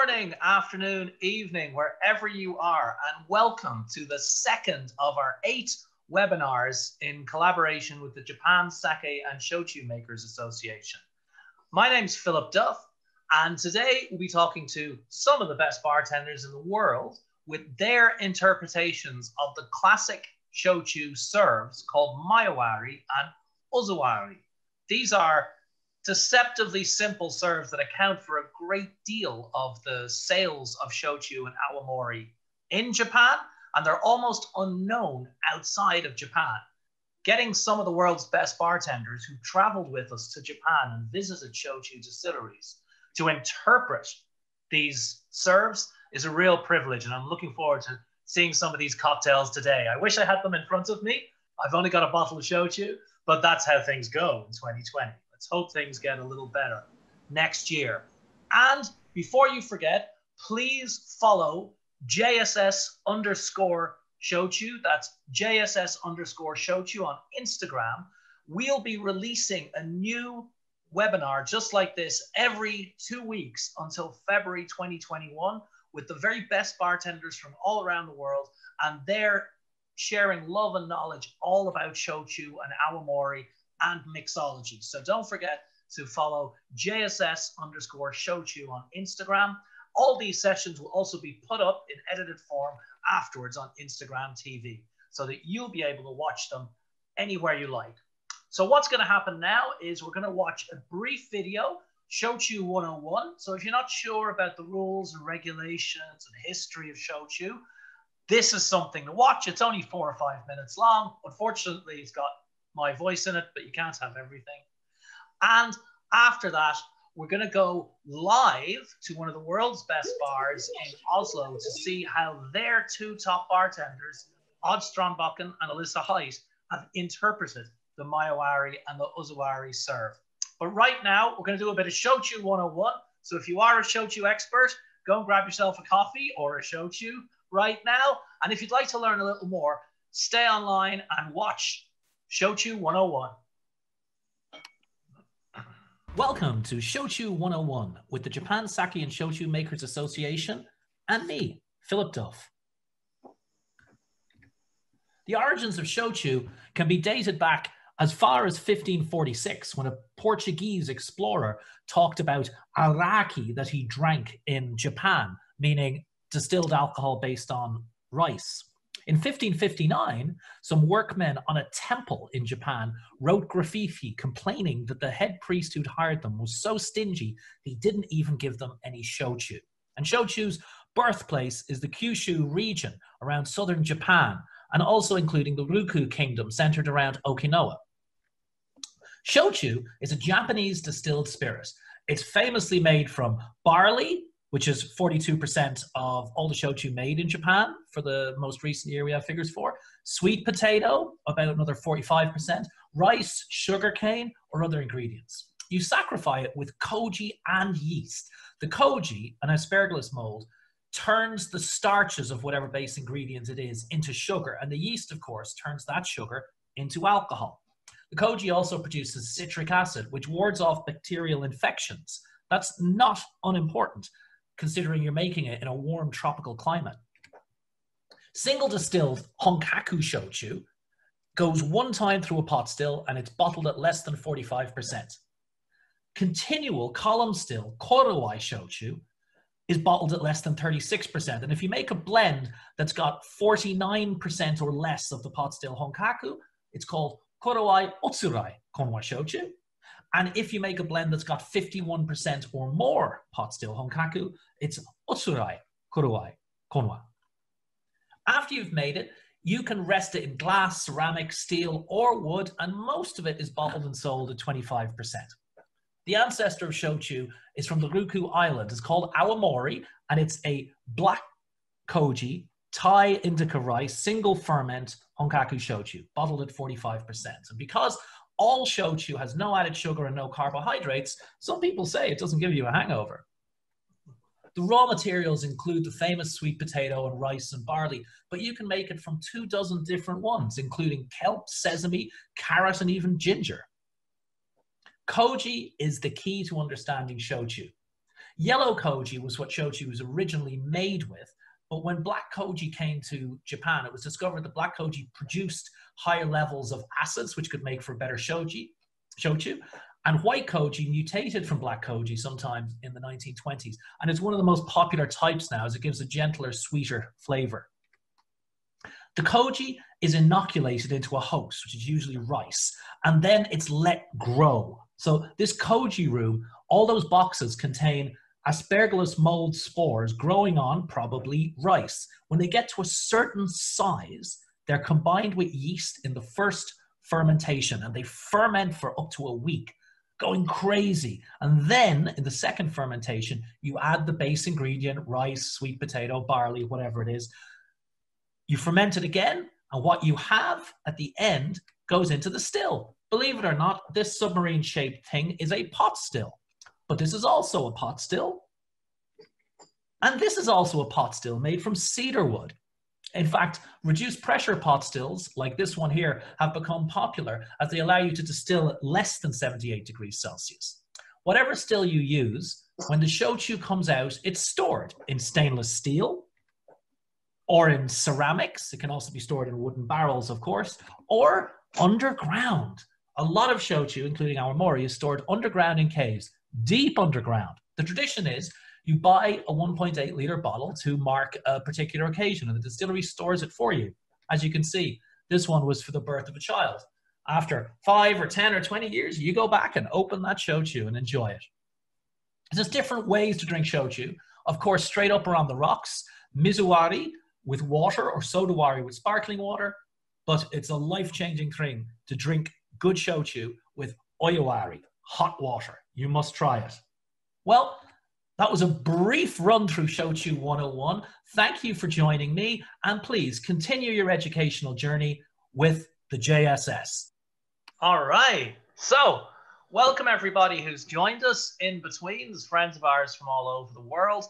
morning, afternoon, evening, wherever you are, and welcome to the second of our 8 webinars in collaboration with the Japan Sake and Shochu Makers Association. My name's Phillip Duff, and today we'll be talking to some of the best bartenders in the world with their interpretations of the classic Shochu serves called Mae-wari and Oyu-wari. These are deceptively simple serves that account for a great deal of the sales of shochu and awamori in Japan, and they're almost unknown outside of Japan. Getting some of the world's best bartenders who traveled with us to Japan and visited shochu distilleries to interpret these serves is a real privilege, and I'm looking forward to seeing some of these cocktails today. I wish I had them in front of me. I've only got a bottle of shochu, but that's how things go in 2020. Let's hope things get a little better next year. And before you forget, please follow JSS_Shochu. That's JSS_Shochu on Instagram. We'll be releasing a new webinar just like this every 2 weeks until February 2021 with the very best bartenders from all around the world, and they're sharing love and knowledge all about shochu and awamori and mixology. So don't forget to follow JSS_Shochu on Instagram. All these sessions will also be put up in edited form afterwards on Instagram TV so that you'll be able to watch them anywhere you like. So what's going to happen now is we're going to watch a brief video, Shochu 101. So if you're not sure about the rules and regulations and history of shochu, this is something to watch. It's only 4 or 5 minutes long. Unfortunately, it's got my voice in it, but you can't have everything. And after that, we're going to go live to one of the world's best bars in Oslo to see how their 2 top bartenders, Strandbakken and Alyssa Heidt, have interpreted the Mae-wari and the Oyu-wari serve. But right now, we're going to do a bit of Shochu 101. So if you are a shochu expert, go and grab yourself a coffee or a shochu right now. And if you'd like to learn a little more, stay online and watch Shochu 101. Welcome to Shochu 101 with the Japan Sake and Shochu Makers Association and me, Phillip Duff. The origins of shochu can be dated back as far as 1546, when a Portuguese explorer talked about araki that he drank in Japan, meaning distilled alcohol based on rice. In 1559, some workmen on a temple in Japan wrote graffiti complaining that the head priest who'd hired them was so stingy he didn't even give them any shochu. And shochu's birthplace is the Kyushu region around southern Japan, and also including the Ryukyu kingdom centered around Okinawa. Shochu is a Japanese distilled spirit. It's famously made from barley, which is 42% of all the shochu made in Japan for the most recent year we have figures for. Sweet potato, about another 45%. Rice, sugarcane, or other ingredients. You saccharify it with koji and yeast. The koji, an aspergillus mold, turns the starches of whatever base ingredients it is into sugar, and the yeast, of course, turns that sugar into alcohol. The koji also produces citric acid, which wards off bacterial infections. That's not unimportant, considering you're making it in a warm tropical climate. Single distilled honkaku shochu goes 1 time through a pot still and it's bottled at less than 45%. Continual column still Ori-wari shochu is bottled at less than 36%. And if you make a blend that's got 49% or less of the pot still honkaku, it's called Ori-wari otsurai konwa shochu. And if you make a blend that's got 51% or more pot still honkaku, it's otsurai Ori-wari konwa. After you've made it, you can rest it in glass, ceramic, steel, or wood, and most of it is bottled and sold at 25%. The ancestor of shochu is from the Ryukyu island. It's called awamori, and it's a black koji, Thai indica rice, single ferment honkaku shochu, bottled at 45%. And because all shochu has no added sugar and no carbohydrates, some people say it doesn't give you a hangover. The raw materials include the famous sweet potato and rice and barley, but you can make it from 24 different ones, including kelp, sesame, carrot, and even ginger. Koji is the key to understanding shochu. Yellow koji was what shochu was originally made with, but when black koji came to Japan, it was discovered that black koji produced higher levels of acids, which could make for better shochu. And white koji mutated from black koji sometime in the 1920s. And it's one of the most popular types now, as it gives a gentler, sweeter flavor. The koji is inoculated into a host, which is usually rice, and then it's let grow. So this koji room, all those boxes contain Aspergillus mold spores growing on probably rice. When they get to a certain size, they're combined with yeast in the first fermentation, and they ferment for up to a week, going crazy. And then in the second fermentation, you add the base ingredient, rice, sweet potato, barley, whatever it is. You ferment it again, and what you have at the end goes into the still. Believe it or not, this submarine-shaped thing is a pot still. But this is also a pot still. And this is also a pot still made from cedar wood. In fact, reduced pressure pot stills, like this one here, have become popular as they allow you to distill at less than 78 degrees Celsius. Whatever still you use, when the shochu comes out, it's stored in stainless steel, or in ceramics. It can also be stored in wooden barrels, of course, or underground. A lot of shochu, including our mori, is stored underground in caves, deep underground. The tradition is you buy a 1.8 liter bottle to mark a particular occasion, and the distillery stores it for you. As you can see, this one was for the birth of a child. After 5 or 10 or 20 years, you go back and open that shochu and enjoy it. There's different ways to drink shochu. Of course, straight up around the rocks, Mizuwabi with water, or soda-wari with sparkling water, but it's a life-changing thing to drink good shochu with Oyu-wari, hot water. You must try it. Well, that was a brief run through Shochu 101. Thank you for joining me, and please continue your educational journey with the JSS. All right, so welcome everybody who's joined us in between. There's friends of ours from all over the world.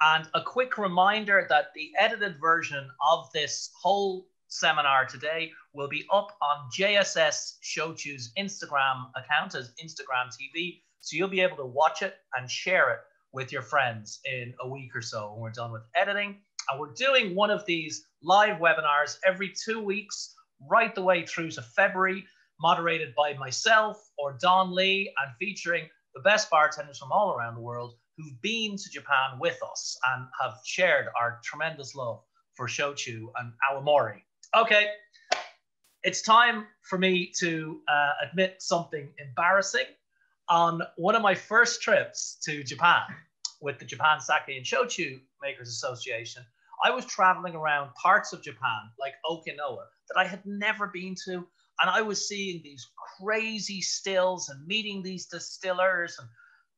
And a quick reminder that the edited version of this whole seminar today will be up on JSS Shochu's Instagram account as Instagram TV. So you'll be able to watch it and share it with your friends in a week or so when we're done with editing. And we're doing one of these live webinars every 2 weeks, right the way through to February, moderated by myself or Don Lee, and featuring the best bartenders from all around the world who've been to Japan with us and have shared our tremendous love for shochu and awamori. Okay, it's time for me to admit something embarrassing. On one of my first trips to Japan with the Japan Sake and Shochu Makers Association, I was traveling around parts of Japan like Okinawa that I had never been to, and I was seeing these crazy stills and meeting these distillers and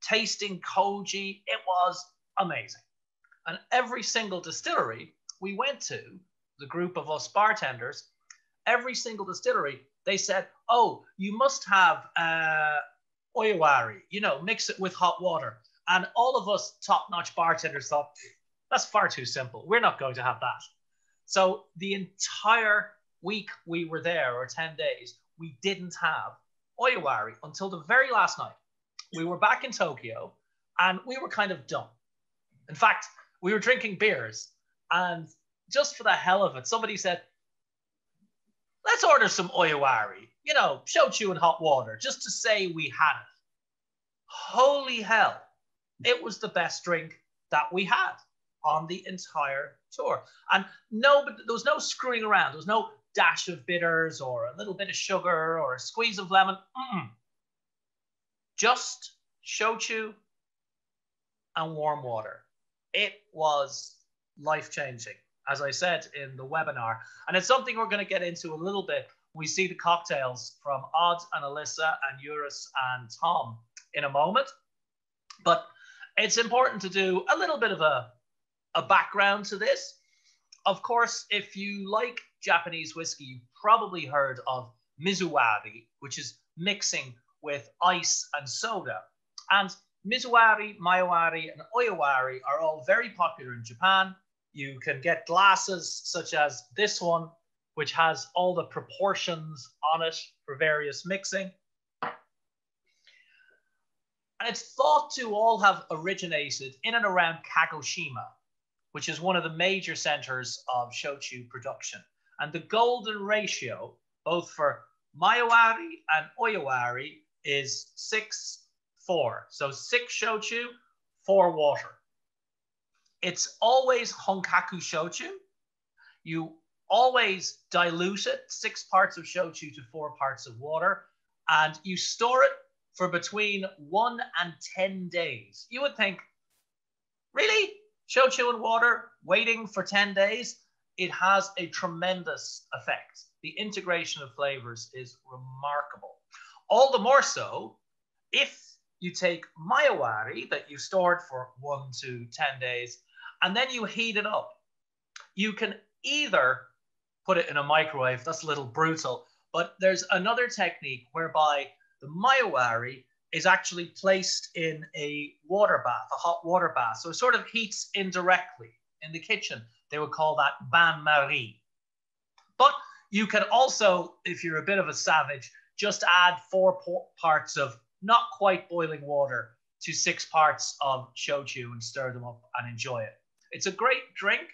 tasting koji. It was amazing. And every single distillery we went to, the group of us bartenders, every single distillery, they said, oh, you must have Ori-wari, you know, mix it with hot water. And all of us top-notch bartenders thought, that's far too simple. We're not going to have that. So the entire week we were there, or 10 days, we didn't have Oyewati until the very last night. We were back in Tokyo and we were kind of done. In fact, we were drinking beers, and just for the hell of it, somebody said, let's order some Oyewati, you know, shochu and hot water, just to say we had it. Holy hell. It was the best drink that we had on the entire tour. And no, but there was no screwing around. There was no dash of bitters or a little bit of sugar or a squeeze of lemon. Just shochu and warm water. It was life-changing, as I said in the webinar. And it's something we're going to get into a little bit. We see the cocktails from Odd and Alyssa and Juris and Tom in a moment. But it's important to do a little bit of a background to this. Of course, if you like Japanese whiskey, you've probably heard of Mizuwabi, which is mixing with ice and soda. And Mizuwabi, Mae-wari, and Oyu-wari are all very popular in Japan. You can get glasses such as this one, which has all the proportions on it for various mixing. And it's thought to all have originated in and around Kagoshima, which is one of the major centers of shochu production. And the golden ratio, both for Mae-wari and Oyu-wari, is 6:4. So 6 shochu, 4 water. It's always honkaku shochu. You always dilute it, 6 parts of shochu to 4 parts of water, and you store it for between 1 and 10 days. You would think, really? Shochu and water, waiting for 10 days? It has a tremendous effect. The integration of flavors is remarkable. All the more so if you take Mae-wari that you stored for 1 to 10 days, and then you heat it up. You can either put it in a microwave, that's a little brutal, but there's another technique whereby the Mae-wari is actually placed in a water bath, a hot water bath. So it sort of heats indirectly in the kitchen. They would call that bain-marie. But you can also, if you're a bit of a savage, just add 4 parts of not quite boiling water to 6 parts of shochu and stir them up and enjoy it. It's a great drink,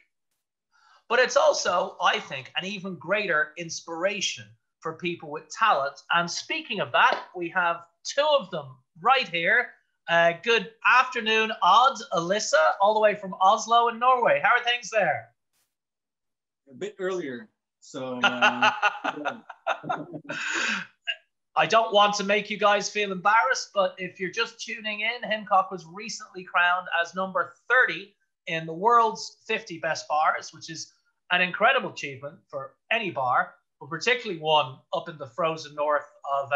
but it's also, I think, an even greater inspiration for people with talent. And speaking of that, we have 2 of them right here. Good afternoon, Odd, Alyssa, all the way from Oslo in Norway. How are things there? A bit earlier, so... I don't want to make you guys feel embarrassed, but if you're just tuning in, Himcock was recently crowned as number 30 in the world's 50 best bars, which is an incredible achievement for any bar, but particularly one up in the frozen north of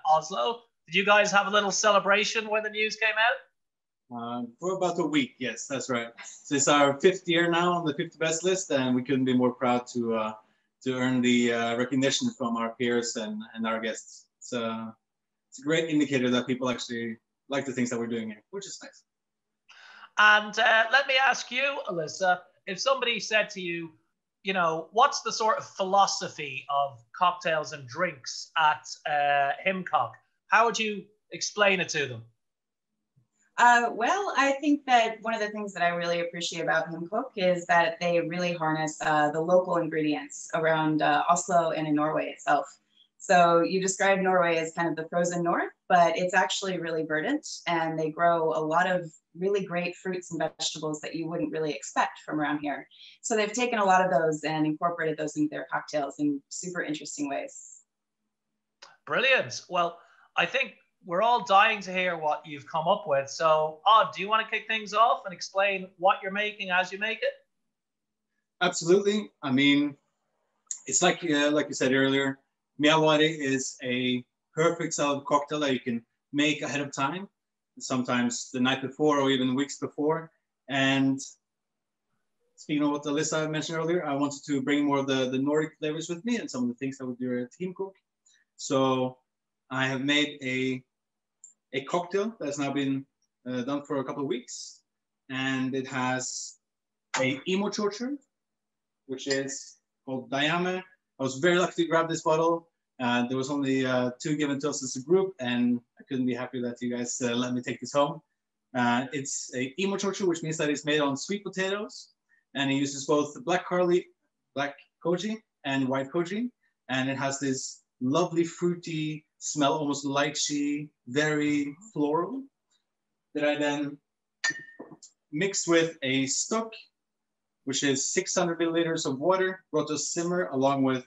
Oslo. Did you guys have a little celebration when the news came out? For about a week, yes, that's right. So it's our 5th year now on the 50 best list, and we couldn't be more proud to earn the recognition from our peers and our guests. So it's a great indicator that people actually like the things that we're doing here, which is nice. And let me ask you, Alyssa, if somebody said to you, you know, what's the sort of philosophy of cocktails and drinks at Himcock? How would you explain it to them? Well, I think that one of the things that I really appreciate about Himcock is that they really harness the local ingredients around Oslo and in Norway itself. So you described Norway as kind of the frozen north, but it's actually really verdant, and they grow a lot of really great fruits and vegetables that you wouldn't really expect from around here. So they've taken a lot of those and incorporated those into their cocktails in super interesting ways. Brilliant. Well, I think we're all dying to hear what you've come up with. So, Odd, do you want to kick things off and explain what you're making as you make it? Absolutely. I mean, it's like you said earlier, Mae-wari is a perfect style of cocktail that you can make ahead of time, sometimes the night before or even weeks before. And speaking of what Alyssa mentioned earlier, I wanted to bring more of the Nordic flavors with me and some of the things that we do at Himcock. So I have made a cocktail that's now been done for a couple of weeks, and it has a emo shochu, which is called Dayame. I was very lucky to grab this bottle. There was only 2 given to us as a group, and I couldn't be happier that you guys let me take this home. It's a emo shochu, which means that it's made on sweet potatoes, and it uses both black koji and white koji, and it has this lovely fruity smell, almost lychee, very floral, that I then mixed with a stock, which is 600 milliliters of water brought to simmer, along with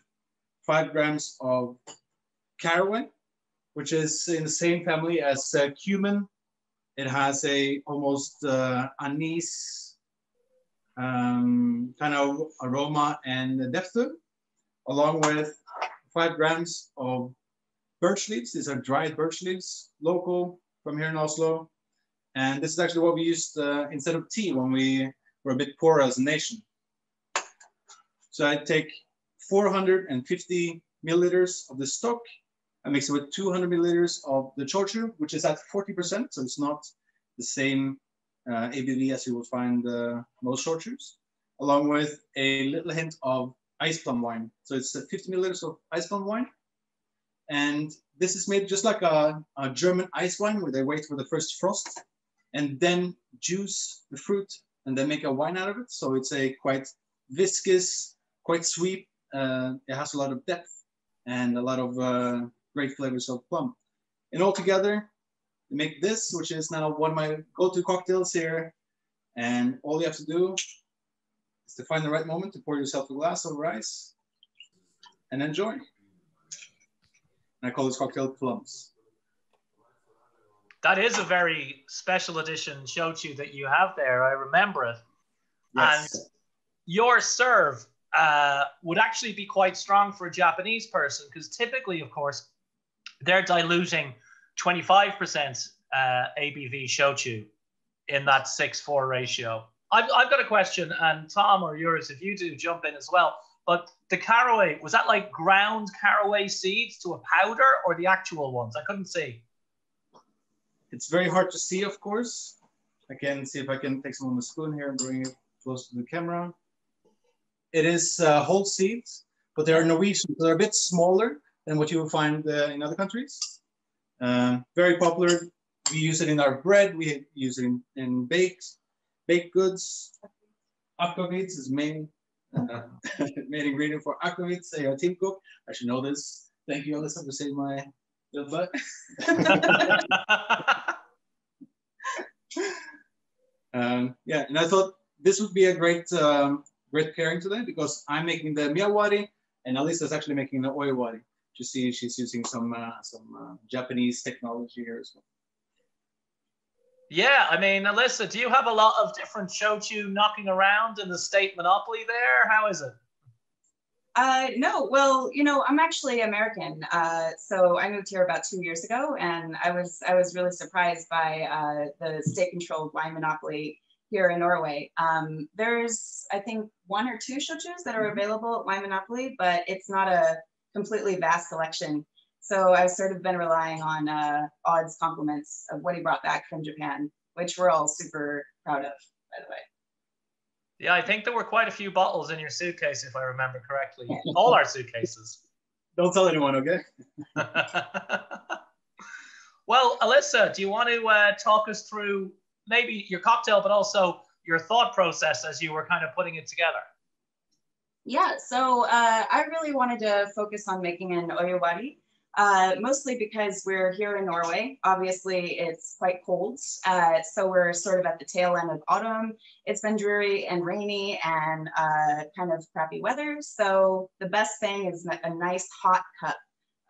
5 grams of caraway, which is in the same family as cumin. It has a almost anise kind of aroma and depth to it, along with 5 grams of birch leaves. These are dried birch leaves, local from here in Oslo. And this is actually what we used instead of tea when we were a bit poor as a nation. So I take 450 milliliters of the stock. I mix it with 200 milliliters of the shochu, which is at 40%. So it's not the same ABV as you will find most shochus, along with a little hint of ice plum wine. So it's 50 milliliters of ice plum wine. And this is made just like a German ice wine where they wait for the first frost and then juice the fruit and then make a wine out of it. So it's a quite viscous, quite sweet. It has a lot of depth and a lot of great flavors of plum. And all together, they make this, which is now one of my go-to cocktails here. And all you have to do is to find the right moment to pour yourself a glass over ice and enjoy. And I call this cocktail plums. That is a very special edition shochu that you have there. I remember it. Yes. And your serve would actually be quite strong for a Japanese person because typically, of course, they're diluting 25% ABV shochu in that 6:4 ratio. I've got a question, and Tom or Juris, if you do, jump in as well. But the caraway, was that like ground caraway seeds to a powder or the actual ones? I couldn't see. It's very hard to see, of course. I can see if I can take some on the spoon here and bring it close to the camera. It is whole seeds, but they are Norwegian. So they're a bit smaller than what you will find in other countries. Very popular. We use it in our bread. We use it in baked goods. Aquavits is main ingredient for aquavits. They are team cook. I should know this. Thank you, Alyssa, for saving my little butt. Yeah, and I thought this would be a great pairing today because I'm making the Mae-wari and Alyssa is actually making the Oyu-wari. You see, she's using some Japanese technology here as well. Yeah, I mean, Alyssa, do you have a lot of different shochu knocking around in the state monopoly there? How is it? No, well, you know, I'm actually American. So I moved here about 2 years ago, and I was really surprised by the state-controlled wine monopoly here in Norway. There's, I think, 1 or 2 shochus that are available at Wine Monopoly, but it's not a completely vast selection. So I've sort of been relying on Odd's compliments of what he brought back from Japan, which we're all super proud of, by the way. Yeah, I think there were quite a few bottles in your suitcase, if I remember correctly. All our suitcases. Don't tell anyone, okay? Well, Alyssa, do you want to talk us through maybe your cocktail, but also your thought process as you were kind of putting it together? Yeah, so I really wanted to focus on making an Oyewati. Mostly because we're here in Norway. Obviously, it's quite cold, so we're sort of at the tail end of autumn. It's been dreary and rainy and kind of crappy weather. So the best thing is a nice hot cup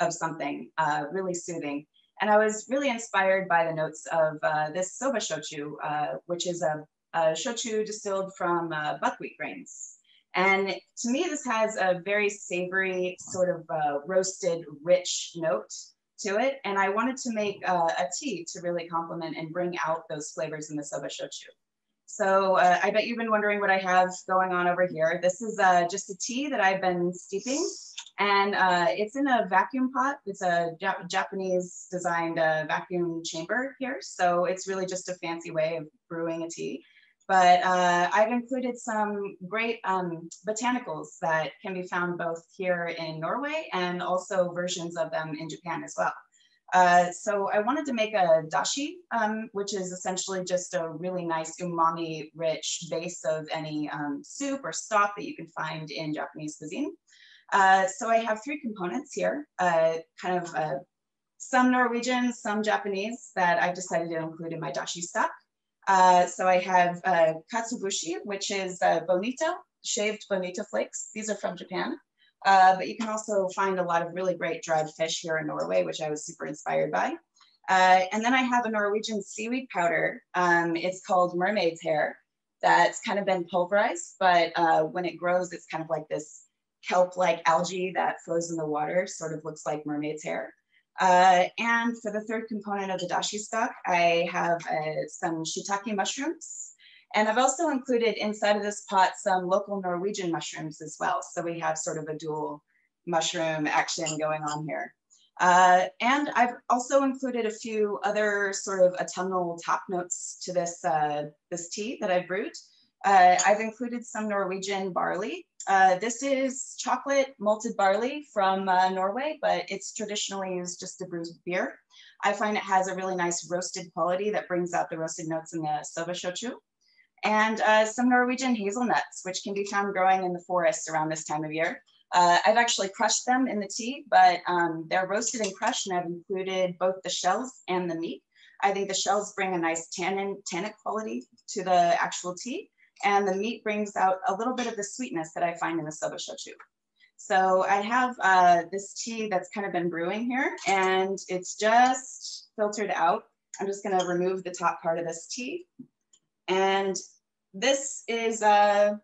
of something really soothing. And I was really inspired by the notes of this soba shochu, which is a shochu distilled from buckwheat grains. And to me, this has a very savory, sort of roasted, rich note to it. And I wanted to make a tea to really complement and bring out those flavors in the soba shochu. So I bet you've been wondering what I have going on over here. This is just a tea that I've been steeping. And it's in a vacuum pot. It's a Japanese designed vacuum chamber here. So it's really just a fancy way of brewing a tea. But I've included some great botanicals that can be found both here in Norway and also versions of them in Japan as well. So I wanted to make a dashi, which is essentially just a really nice umami-rich base of any soup or stock that you can find in Japanese cuisine. So I have 3 components here, kind of some Norwegian, some Japanese that I've decided to include in my dashi stock. So I have katsubushi, which is bonito, shaved bonito flakes. These are from Japan. But you can also find a lot of really great dried fish here in Norway, which I was super inspired by. And then I have a Norwegian seaweed powder. It's called mermaid's hair. That's kind of been pulverized, but when it grows, it's kind of like this kelp-like algae that flows in the water, sort of looks like mermaid's hair. And for the 3rd component of the dashi stock, I have some shiitake mushrooms. And I've also included inside of this pot some local Norwegian mushrooms as well. So we have sort of a dual mushroom action going on here. And I've also included a few other sort of autumnal top notes to this, this tea that I've brewed. I've included some Norwegian barley. This is chocolate malted barley from Norway, but it's traditionally used just to brew beer. I find it has a really nice roasted quality that brings out the roasted notes in the soba shochu. And some Norwegian hazelnuts, which can be found growing in the forests around this time of year. I've actually crushed them in the tea, but they're roasted and crushed, and I've included both the shells and the meat. I think the shells bring a nice tannic quality to the actual tea, and the meat brings out a little bit of the sweetness that I find in the soba shochu. So I have this tea that's kind of been brewing here, and it's just filtered out. I'm just gonna remove the top part of this tea. And this is an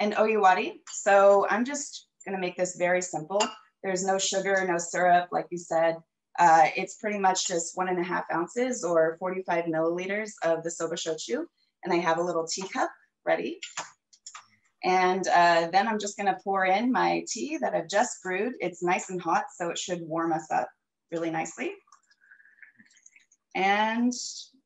Oyewati. So I'm just gonna make this very simple. There's no sugar, no syrup, like you said. It's pretty much just 1.5 ounces or 45 milliliters of the soba shochu. And I have a little teacup ready. And then I'm just gonna pour in my tea that I've just brewed. It's nice and hot, so it should warm us up really nicely. And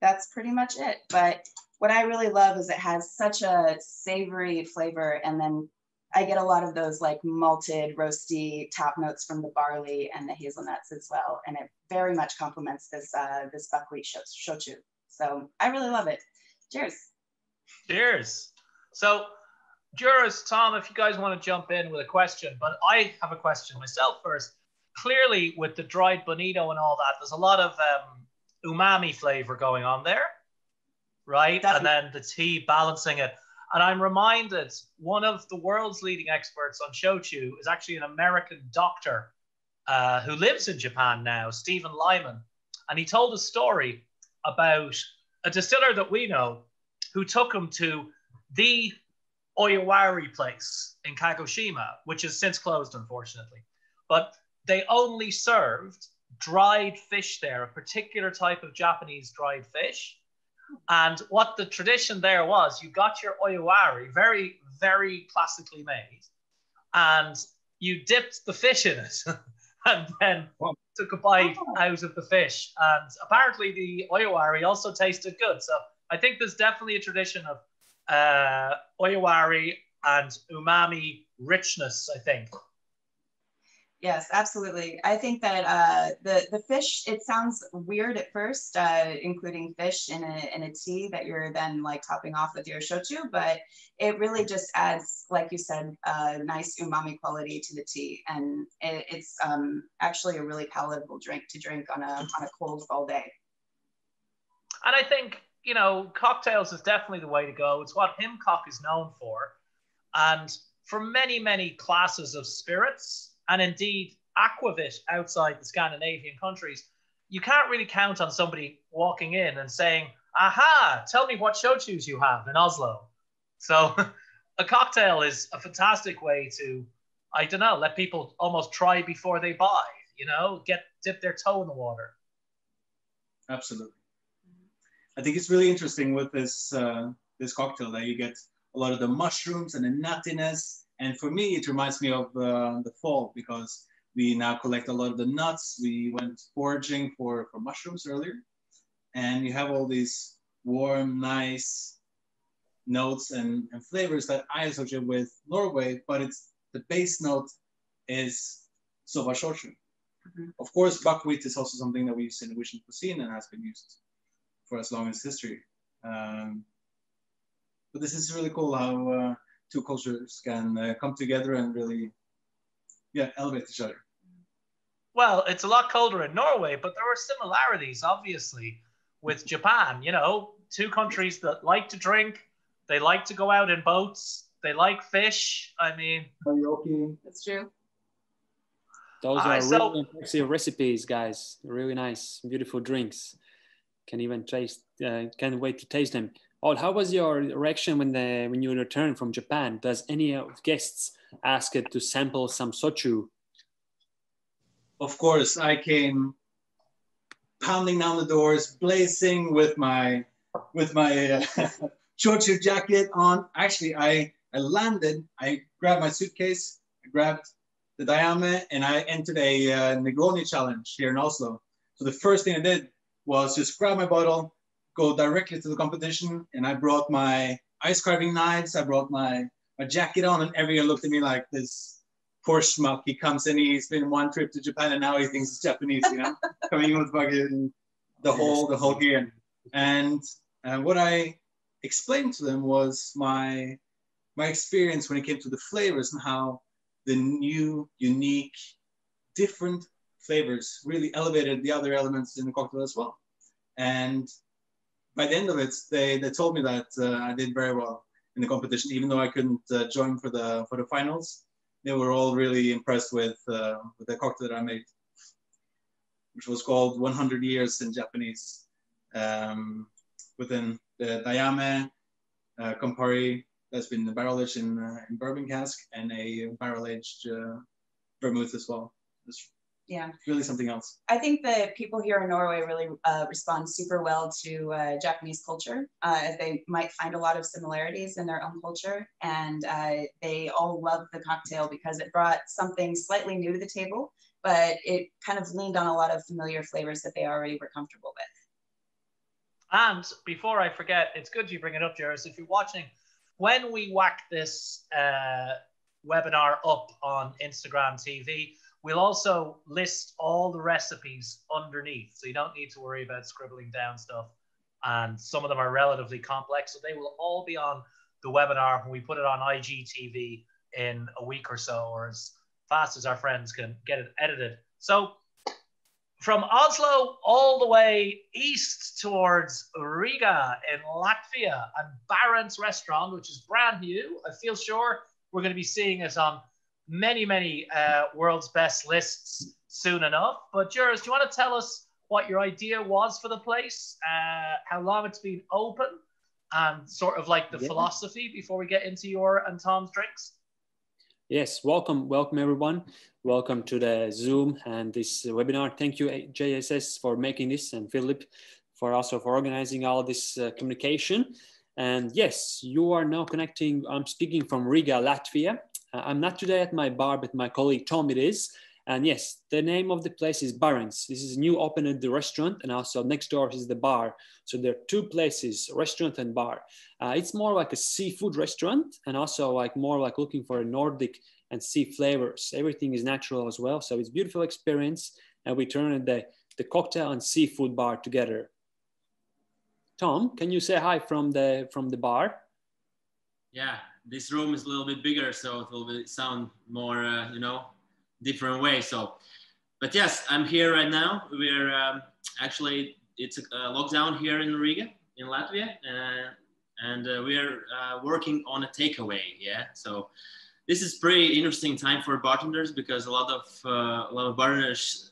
that's pretty much it. But what I really love is it has such a savory flavor, and then I get a lot of those like malted, roasty top notes from the barley and the hazelnuts as well. And it very much complements this, this buckwheat shochu. So I really love it. Cheers. Cheers. So Juris, Tom, if you guys want to jump in with a question, but I have a question myself first. Clearly with the dried bonito and all that, there's a lot of umami flavor going on there, right? Definitely. And then the tea balancing it. And I'm reminded one of the world's leading experts on shochu is actually an American doctor who lives in Japan now, Stephen Lyman. And he told a story about a distiller that we know who took him to the Ori-wari place in Kagoshima, which has since closed, unfortunately. But they only served dried fish there, a particular type of Japanese dried fish. And what the tradition there was, you got your Oyu-wari, very, very classically made, and you dipped the fish in it and then took a bite out of the fish. And apparently the Oyu-wari also tasted good. So I think there's definitely a tradition of Oyu-wari and umami richness, I think. Yes, absolutely. I think that the fish, it sounds weird at first, including fish in a tea that you're then like topping off with your shochu, but it really just adds, like you said, a nice umami quality to the tea. And it's actually a really palatable drink to drink on a cold fall day. And I think, you know, cocktails is definitely the way to go. It's what Himcock is known for. And for many, many classes of spirits, and indeed aquavit outside the Scandinavian countries, you can't really count on somebody walking in and saying, aha, tell me what shochus you have in Oslo. So a cocktail is a fantastic way to, I don't know, let people almost try before they buy, you know, dip their toe in the water. Absolutely. I think it's really interesting with this, this cocktail that you get a lot of the mushrooms and the nuttiness. And for me, it reminds me of the fall, because we now collect a lot of the nuts. We went foraging for mushrooms earlier. And you have all these warm, nice notes and flavors that I associate with Norway, but it's the base note is soba shochu. Mm-hmm. Of course, buckwheat is also something that we use in Norwegian cuisine and has been used for as long as history. But this is really cool how two cultures can come together and really, elevate each other. Well, it's a lot colder in Norway, but there are similarities, obviously, with Japan. You know, two countries that like to drink, they like to go out in boats, they like fish. I mean, karaoke. That's true. Those are really impressive recipes, guys. Really nice, beautiful drinks. Can even taste. Can't wait to taste them. Oh, how was your reaction when you returned from Japan? Does any of guests ask it to sample some shochu? Of course, I came pounding down the doors, blazing with my shochu jacket on. Actually, I landed. I grabbed my suitcase, I grabbed the dayame, and I entered a Negroni challenge here in Oslo. So the first thing I did was just grab my bottle, go directly to the competition, and I brought my ice carving knives. I brought my jacket on, and everyone looked at me like this poor schmuck. He comes in, he's been one trip to Japan, and now he thinks it's Japanese, you know, coming in with fucking the whole gear. And what I explained to them was my experience when it came to the flavors and how the new, unique, different flavors really elevated the other elements in the cocktail as well. And by the end of it, they told me that I did very well in the competition, even though I couldn't join for the finals. They were all really impressed with the cocktail that I made, which was called 100 Years in Japanese, within the Dayame, Campari, that's been barrel aged in bourbon cask, and a barrel aged vermouth as well. It's really something else. I think that people here in Norway really respond super well to Japanese culture, as they might find a lot of similarities in their own culture. And they all love the cocktail because it brought something slightly new to the table, but it kind of leaned on a lot of familiar flavors that they already were comfortable with. And before I forget, it's good you bring it up, Juris. If you're watching, when we whack this webinar up on Instagram TV, we'll also list all the recipes underneath. So you don't need to worry about scribbling down stuff. And some of them are relatively complex. So they will all be on the webinar when we put it on IGTV in a week or so, or as fast as our friends can get it edited. So from Oslo all the way east towards Riga in Latvia, and Barent's restaurant, which is brand new. I feel sure we're going to be seeing it on many world's best lists soon enough. But Juris, do you want to tell us what your idea was for the place, how long it's been open, and sort of like the philosophy before we get into your and Tom's drinks? Yes, welcome everyone. Welcome to the Zoom and this webinar. Thank you, JSS, for making this, and Philip for also for organizing all this communication. And yes, you are now connecting. I'm speaking from Riga, Latvia. I'm not today at my bar, but my colleague Tom it is. And yes, the name of the place is Barents. This is new open at the restaurant, and also next door is the bar. So there are two places, restaurant and bar. It's more like a seafood restaurant, and also like more like looking for a Nordic and sea flavors. Everything is natural as well. So it's a beautiful experience. And we turn the cocktail and seafood bar together. Tom, can you say hi from the bar? Yeah, this room is a little bit bigger, so it will sound more, you know, different way. So, but yes, I'm here right now. We're actually, it's a lockdown here in Riga, in Latvia, and we're working on a takeaway. Yeah, so this is pretty interesting time for bartenders, because a lot of bartenders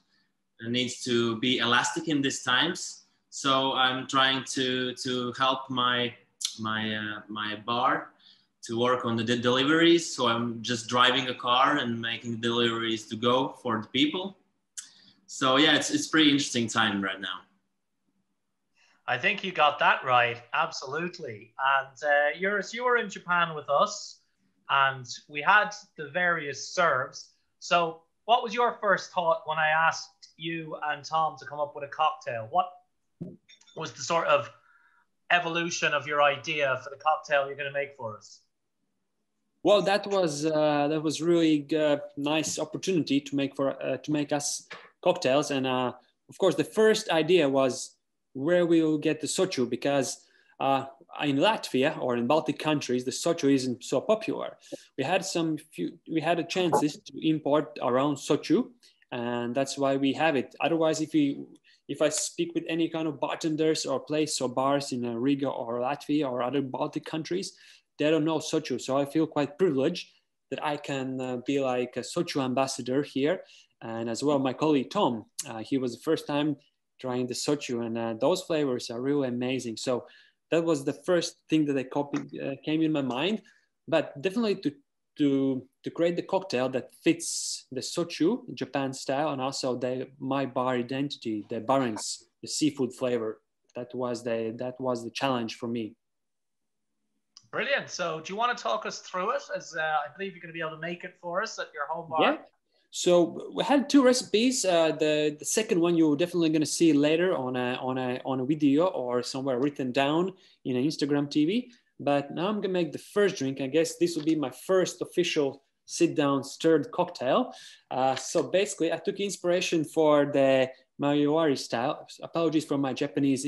needs to be elastic in these times. So I'm trying to help my bar to work on the deliveries. So I'm just driving a car and making deliveries to go for the people. So yeah, it's pretty interesting time right now. I think you got that right, absolutely. And Juris, you were in Japan with us, and we had the various serves. So what was your first thought when I asked you and Tom to come up with a cocktail? What was the sort of evolution of your idea for the cocktail you're going to make for us? Well, that was really nice opportunity to make us cocktails, and of course the first idea was where we'll get the Shochu, because in Latvia or in Baltic countries the Shochu isn't so popular. We had a chances to import our own Shochu, and that's why we have it. Otherwise, if I speak with any kind of bartenders or place or bars in Riga or Latvia or other Baltic countries, they don't know Shochu. So I feel quite privileged that I can be like a Shochu ambassador here. And as well, my colleague Tom, he was the first time trying the Shochu, and those flavors are really amazing. So that was the first thing that came in my mind. But definitely to create the cocktail that fits the Shochu, Japan style, and also my bar identity, the Barents, the seafood flavor. That was the challenge for me. Brilliant. So do you want to talk us through it, as I believe you're going to be able to make it for us at your home bar? Yeah. So we had two recipes. The second one you're definitely going to see later on a video or somewhere written down in an Instagram TV. But now I'm gonna make the first drink. I guess this will be my first official sit-down stirred cocktail. So basically I took inspiration for the Mae-wari style. Apologies for my Japanese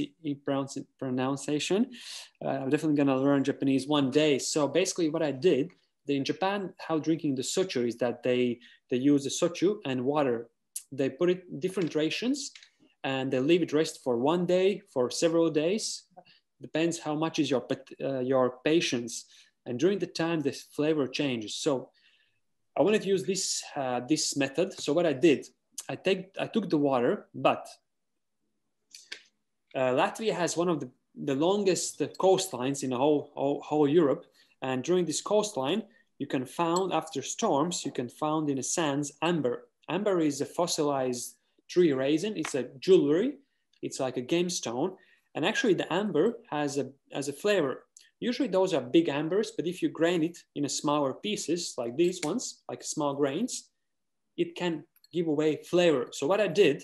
pronunciation. I'm definitely gonna learn Japanese one day. So basically what I did, in Japan, how drinking the shochu is that they use the shochu and water. They put it in different rations and they leave it rest for one day, for several days. Depends how much is your patience. And during the time, the flavor changes. So I wanted to use this method. So what I did, I took the water, but Latvia has one of the longest coastlines in the whole Europe. And during this coastline, you can find, after storms, you can find in the sands amber. Amber is a fossilized tree resin. It's a jewelry. It's like a gemstone. And actually the amber has a flavor. Usually those are big ambers, but if you grind it in smaller pieces, like these ones, like small grains, it can give away flavor. So what I did,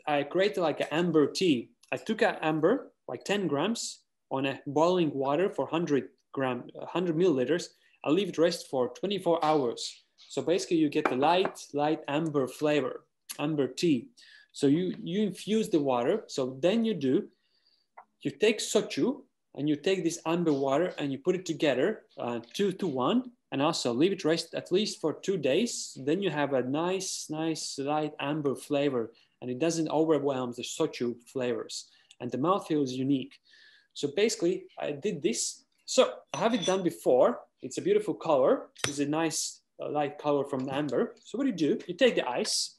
I created like an amber tea. I took an amber, like 10 grams, on a boiling water for 100 milliliters. I leave it rest for 24 hours. So basically you get the light amber flavor, amber tea. So you infuse the water. So then you take shochu and you take this amber water and you put it together 2 to 1 and also leave it rest at least for 2 days. Then you have a nice light amber flavor and it doesn't overwhelm the shochu flavors and the mouthfeel is unique. So basically I did this. So I have it done before. It's a beautiful color. It's a nice light color from the amber. So what do? You take the ice.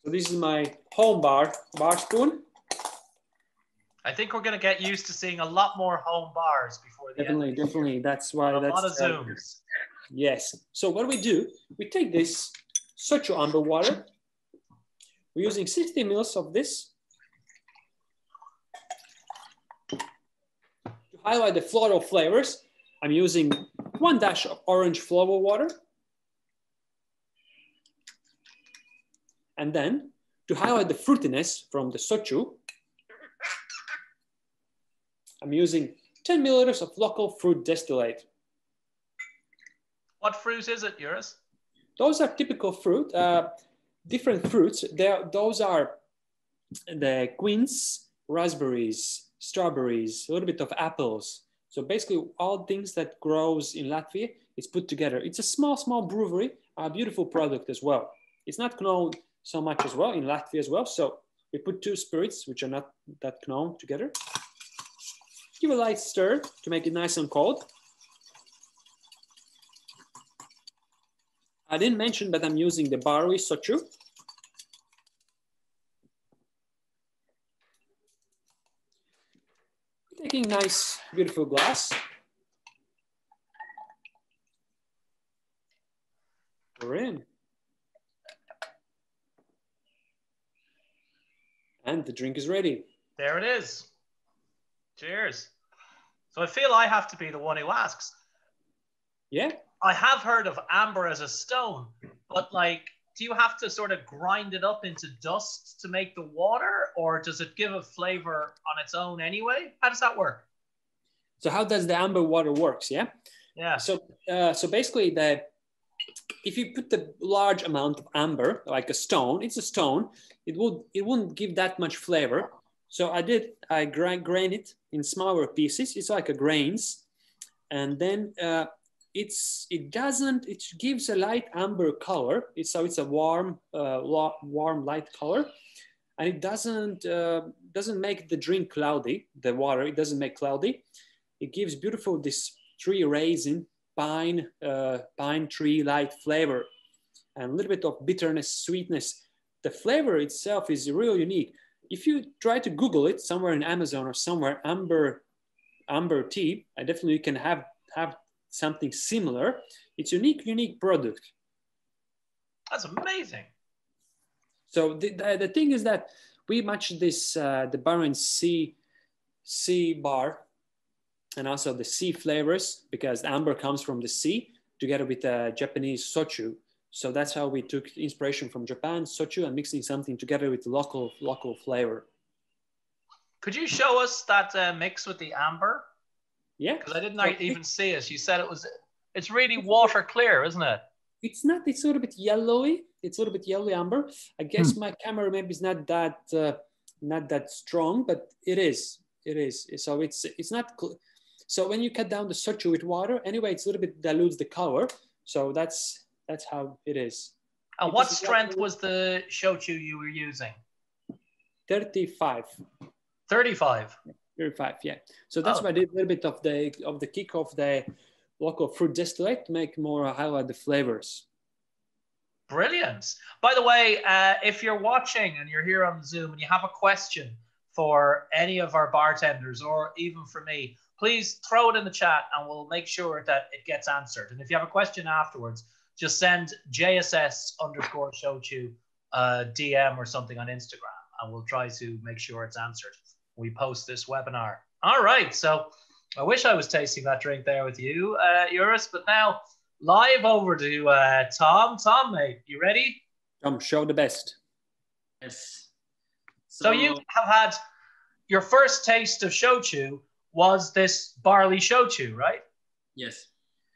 So this is my home bar spoon. I think we're going to get used to seeing a lot more home bars before the end. Definitely. That's why. A lot of Zooms. Yes. So what we take this shochu amber water. We're using 60 mils of this to highlight the floral flavors. I'm using 1 dash of orange flower water. And then to highlight the fruitiness from the shochu, I'm using 10 milliliters of local fruit distillate. What fruit is it, Juris? Those are typical fruit, different fruits. Those are the quince, raspberries, strawberries, a little bit of apples. So basically all things that grows in Latvia is put together. It's a small brewery, a beautiful product as well. It's not known so much as well in Latvia as well. So we put 2 spirits, which are not that known, together. Give a light stir to make it nice and cold. I didn't mention, but I'm using the barley shochu. Taking nice, beautiful glass. Pour in. And the drink is ready. There it is. Cheers. So I feel I have to be the one who asks. Yeah. I have heard of amber as a stone, but like, do you have to sort of grind it up into dust to make the water, or does it give a flavor on its own anyway? How does that work? So how does the amber water works? Yeah. Yeah. So basically if you put the large amount of amber, like a stone, it's a stone, it wouldn't give that much flavor. So I grind it in smaller pieces. It's like a grains. And then it gives a light amber color. It's a warm light color. And it doesn't make the drink cloudy, the water, it doesn't make cloudy. It gives beautiful, this tree resin, pine tree light flavor and a little bit of bitterness, sweetness. The flavor itself is really unique. If you try to Google it somewhere in Amazon or somewhere, amber tea, I definitely can have something similar. It's unique product. That's amazing. So the thing is that we match this the Barents sea bar and also the sea flavors, because the amber comes from the sea together with Japanese shochu. So that's how we took inspiration from Japan, Shochu, and mixing something together with local flavor. Could you show us that mix with the amber? Yeah. Because I didn't even see it. You said it's really water clear, isn't it? It's not, it's a little bit yellowy. It's a little bit yellowy amber. I guess my camera maybe is not that strong, but it is. It is. So it's not, so when you cut down the Shochu with water, anyway, it's a little bit dilutes the color. So that's how it is. And what strength was the Shochu you were using? 35. 35. 35, yeah. So that's why I did a little bit of the kick of the local fruit distillate to make more highlight the flavors. Brilliant. By the way, if you're watching and you're here on Zoom and you have a question for any of our bartenders or even for me, please throw it in the chat and we'll make sure that it gets answered. And if you have a question afterwards, just send JSS_Shochu DM or something on Instagram and we'll try to make sure it's answered. We post this webinar. All right, so I wish I was tasting that drink there with you, Juris, but now live over to Tom. Tom, mate, you ready? Show the best. Yes. So you have had your first taste of Shochu was this barley Shochu, right? Yes.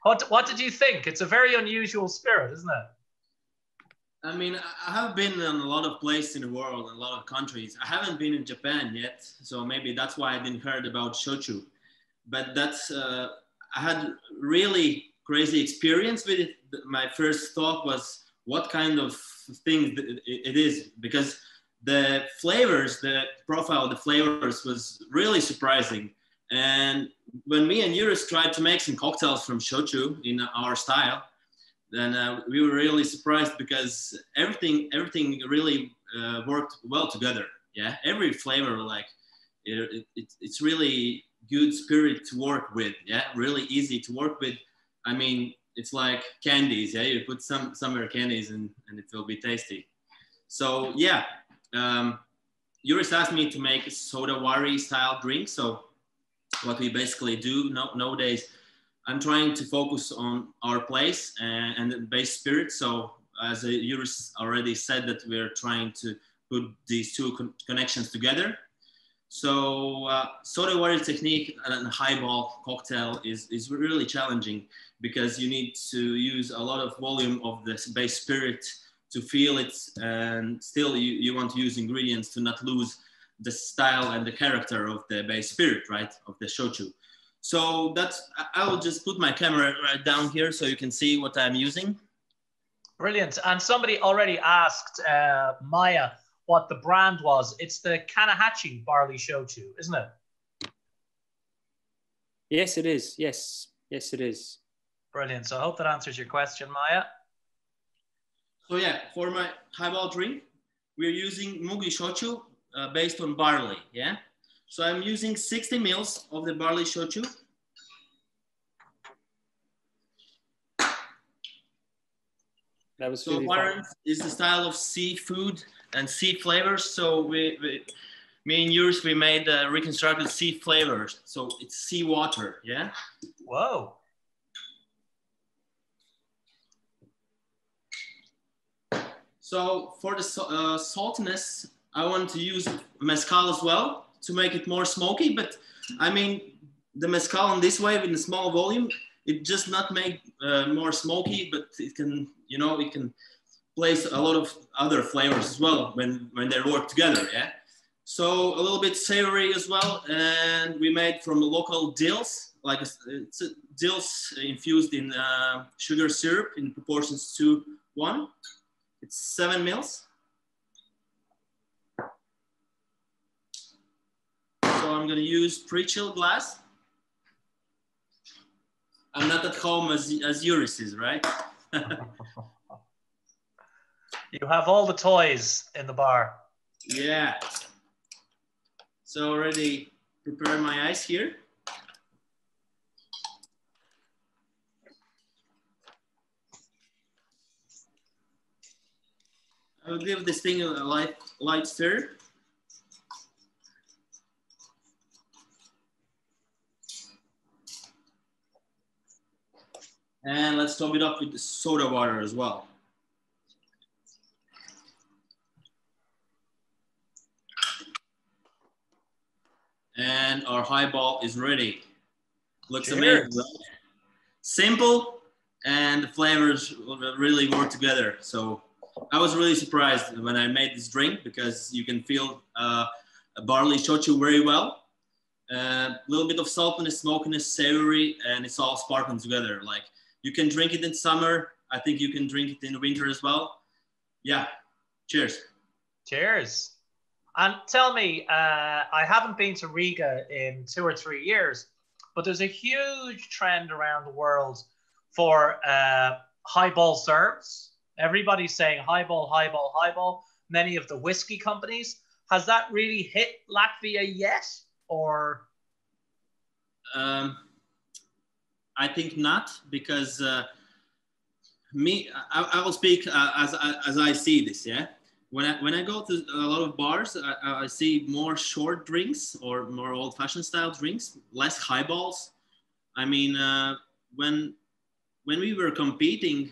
What did you think? It's a very unusual spirit, isn't it? I mean, I have been in a lot of places in the world, in a lot of countries. I haven't been in Japan yet, so maybe that's why I didn't heard about Shochu. But that's, I had really crazy experience with it. My first thought was, what kind of thing it is? Because the flavors, the profile of the flavors was really surprising. And when me and Juris tried to make some cocktails from Shochu in our style, then we were really surprised because everything really worked well together. Yeah, every flavor, like it's really good spirit to work with. Yeah, really easy to work with. I mean, it's like candies. Yeah, you put some summer candies and it will be tasty. So yeah, Juris asked me to make a Ori-wari style drink. So what we basically do nowadays, I'm trying to focus on our place and the base spirit. So as Juris already said, that we're trying to put these two connections together. So Ori-wari technique and a highball cocktail is really challenging because you need to use a lot of volume of the base spirit to feel it, and still you want to use ingredients to not lose the style and the character of the base spirit, right, of the Shochu. So I will just put my camera right down here so you can see what I'm using. Brilliant. And somebody already asked Maya what the brand was. It's the Kanahachi barley Shochu, isn't it? Yes, it is. Yes, it is. Brilliant. So I hope that answers your question, Maya. So yeah, for my highball drink, we're using Mugi Shochu based on barley, yeah? So I'm using 60 mils of the barley Shochu. That was so Warren is the style of seafood and sea flavors. So me and Juris, we made reconstructed sea flavors. So it's sea water, yeah? Whoa. So for the saltiness, I want to use mezcal as well to make it more smoky. But I mean, the mezcal in this way in a small volume, it just not make more smoky, but it can, it can place a lot of other flavors as well when they work together, yeah? So a little bit savory as well. And we made from local dills, like it's dills infused in sugar syrup in proportions 2:1. It's 7 mils. So I'm gonna use pre-chilled glass. I'm not at home as Juris is, right? You have all the toys in the bar. Yeah. So already prepare my ice here. I'll give this thing a light stir. And let's top it up with the soda water as well. our highball is ready. Looks Cheers. amazing, right? Simple, and the flavors really work together. So I was really surprised when I made this drink because you can feel barley shochu very well. A little bit of saltiness, smokiness, savory, and it's all sparkling together. Like you can drink it in summer. I think you can drink it in winter as well. Yeah, cheers. Cheers. And tell me, I haven't been to Riga in 2 or 3 years, but there's a huge trend around the world for highball serves. Everybody's saying highball, highball, highball. Many of the whiskey companies. Has that really hit Latvia yet? Or? I think not, because I will speak as I see this, yeah? When I go to a lot of bars, I see more short drinks or more old-fashioned style drinks, less highballs. I mean, when we were competing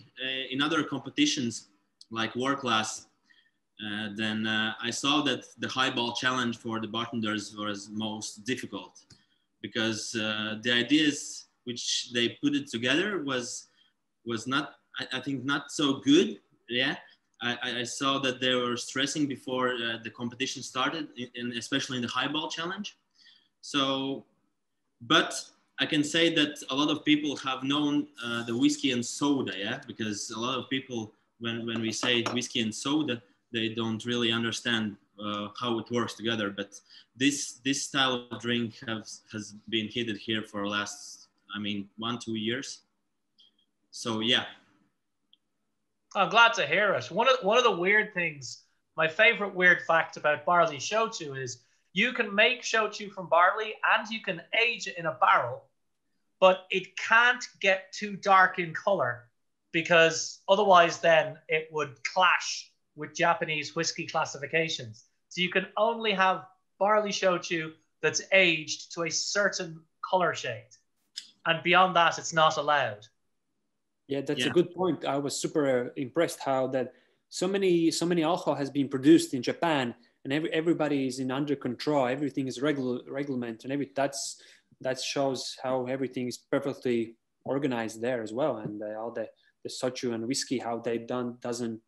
in other competitions like World Class, then I saw that the highball challenge for the bartenders was most difficult, because the ideas which they put it together was not, I think, not so good. Yeah. I saw that they were stressing before the competition started, especially in the highball challenge. So, but I can say that a lot of people have known the whiskey and soda, yeah, because a lot of people, when we say whiskey and soda, they don't really understand how it works together. But this style of drink has been heated here for the last, 1-2 years. So yeah. I'm glad to hear it. One of the weird things, my favorite weird fact about barley shochu is you can make shochu from barley and you can age it in a barrel, but it can't get too dark in color because otherwise then it would clash with Japanese whiskey classifications. So you can only have barley shochu that's aged to a certain color shade. And beyond that, it's not allowed. Yeah, that's a good point. I was super impressed how that so many alcohol has been produced in Japan, and everybody is in under control. Everything is reglement, and that shows how everything is perfectly organized there as well. And all the shochu and whiskey, how they doesn't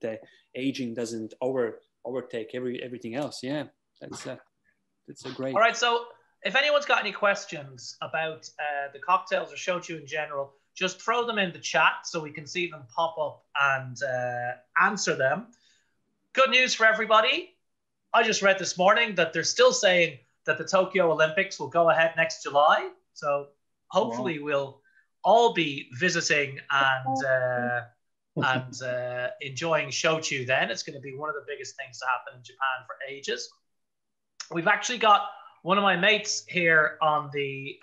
aging doesn't overtake everything else. Yeah, that's a great. All right, so if anyone's got any questions about the cocktails or shochu in general, just throw them in the chat so we can see them pop up and answer them. Good news for everybody. I just read this morning that they're still saying that the Tokyo Olympics will go ahead next July. So hopefully we'll all be visiting and enjoying shochu then. It's going to be one of the biggest things to happen in Japan for ages. We've actually got one of my mates here on the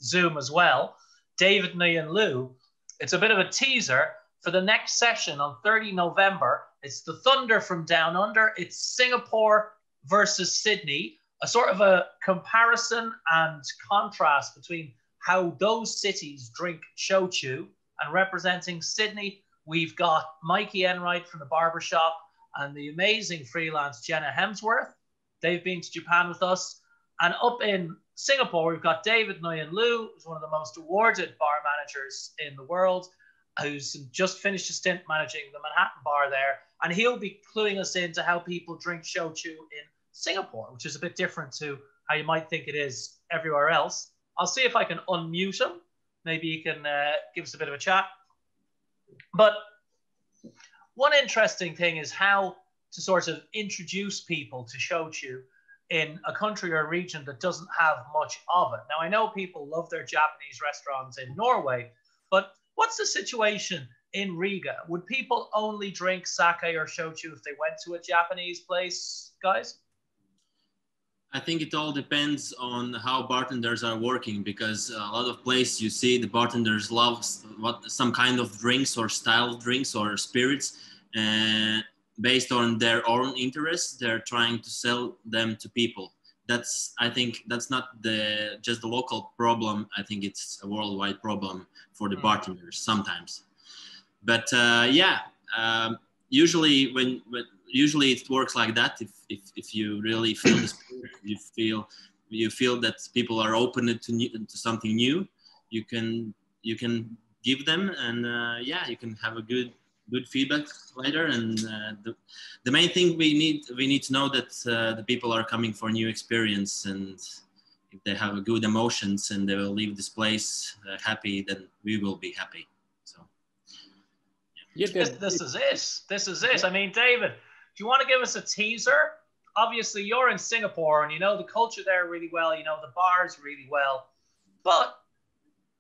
Zoom as well, David Nguyen Liu. It's a bit of a teaser for the next session on 30 November. It's the Thunder from Down Under. It's Singapore versus Sydney, a sort of a comparison and contrast between how those cities drink shochu. And representing Sydney, we've got Mikey Enright from the Barbershop and the amazing freelance Jenna Hemsworth. They've been to Japan with us. And up in Singapore, we've got David Nguyen Liu, who's one of the most awarded bar managers in the world, who's just finished a stint managing the Manhattan bar there. And he'll be cluing us into how people drink shochu in Singapore, which is a bit different to how you might think it is everywhere else. I'll see if I can unmute him. Maybe he can give us a bit of a chat. But one interesting thing is how to sort of introduce people to shochu in a country or a region that doesn't have much of it. Now, I know people love their Japanese restaurants in Norway, but what's the situation in Riga? Would people only drink sake or shochu if they went to a Japanese place, guys? I think it all depends on how bartenders are working, because a lot of places you see the bartenders love some kind of drinks or style of drinks or spirits, and based on their own interests, they're trying to sell them to people. I think that's not just the local problem. I think it's a worldwide problem for the bartenders sometimes. But usually it works like that. If you really feel the spirit, you feel you feel that people are open to something new, you can give them, and yeah, you can have a good feedback later. And the main thing we need to know that the people are coming for new experience, and if they have a good emotions and they will leave this place happy, then we will be happy. So yeah, this is it. This is it. I mean, David, do you want to give us a teaser? Obviously, you're in Singapore and you know the culture there really well. You know the bars really well. But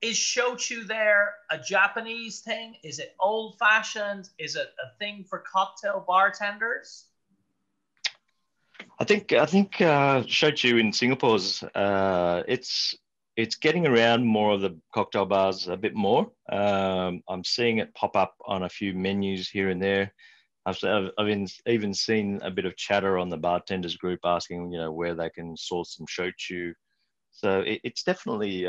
is shochu there a Japanese thing? Is it old-fashioned? Is it a thing for cocktail bartenders? I think shochu in Singapore's it's getting around more of the cocktail bars a bit more. I'm seeing it pop up on a few menus here and there. I've even seen a bit of chatter on the bartenders group asking, you know, where they can source some shochu. So it's definitely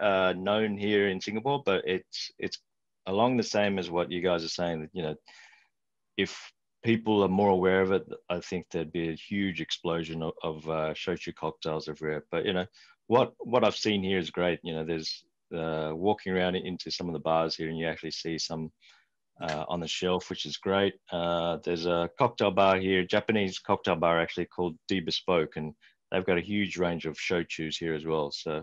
known here in Singapore, but it's along the same as what you guys are saying, that, you know, if people are more aware of it, I think there'd be a huge explosion of shochu cocktails everywhere. But, you know, what I've seen here is great. You know, there's walking around into some of the bars here and you actually see some on the shelf, which is great. There's a cocktail bar here, Japanese cocktail bar actually called D Bespoke, and they've got a huge range of shochus here as well. So,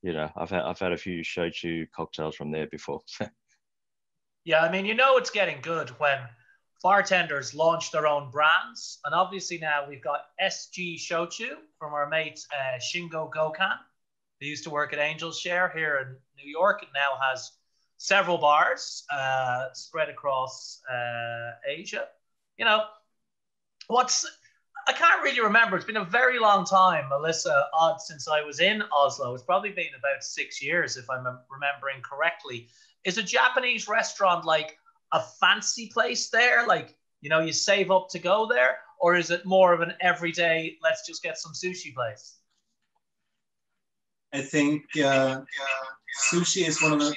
you know, I've had a few shochu cocktails from there before. Yeah, I mean, you know, it's getting good when bartenders launch their own brands. And obviously now we've got SG Shochu from our mate Shingo Gokan, who used to work at Angel's Share here in New York. It now has several bars spread across Asia. You know, I can't really remember. It's been a very long time, Alyssa, since I was in Oslo. It's probably been about 6 years, if I'm remembering correctly. Is a Japanese restaurant like a fancy place there? Like, you know, you save up to go there? Or is it more of an everyday, let's just get some sushi place? I think sushi is one of the...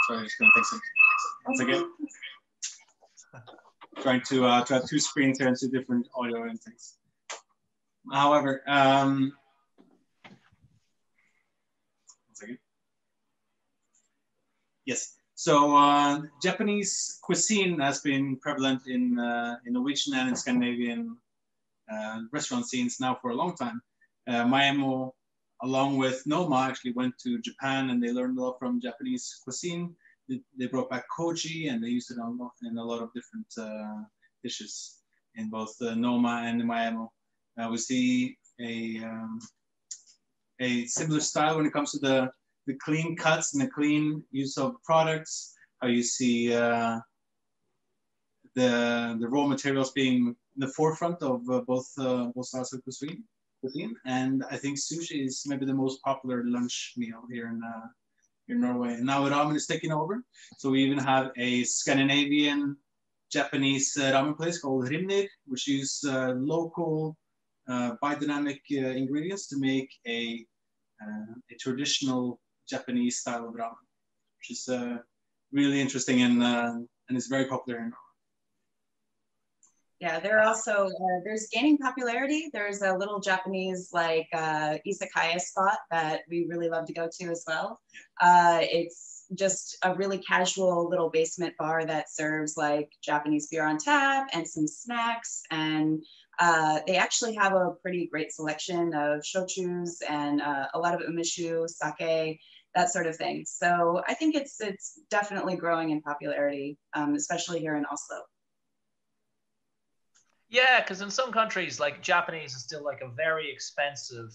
Sorry, I'm just going to take some... Once again. Trying to have two screens here and two different audio and things. However, one second. Yes. So Japanese cuisine has been prevalent in Norwegian and in Scandinavian restaurant scenes now for a long time. Miami, along with Noma, actually went to Japan and they learned a lot from Japanese cuisine. They brought back koji and they used it in a lot of different dishes in both Noma and Miami. We see a similar style when it comes to the clean cuts and the clean use of products. How you see the raw materials being in the forefront of both styles of cuisine. And I think sushi is maybe the most popular lunch meal here in Norway. And now ramen is taking over. So we even have a Scandinavian Japanese ramen place called Remers, which use local biodynamic ingredients to make a traditional Japanese style of ramen, which is really interesting and is very popular in Norway. Yeah, there are also, there's gaining popularity. There's a little Japanese like Isakaya spot that we really love to go to as well. It's just a really casual little basement bar that serves like Japanese beer on tap and some snacks. And they actually have a pretty great selection of shochus and a lot of umishu, sake, that sort of thing. So I think it's definitely growing in popularity, especially here in Oslo. Yeah, because in some countries, like Japanese is still like a very expensive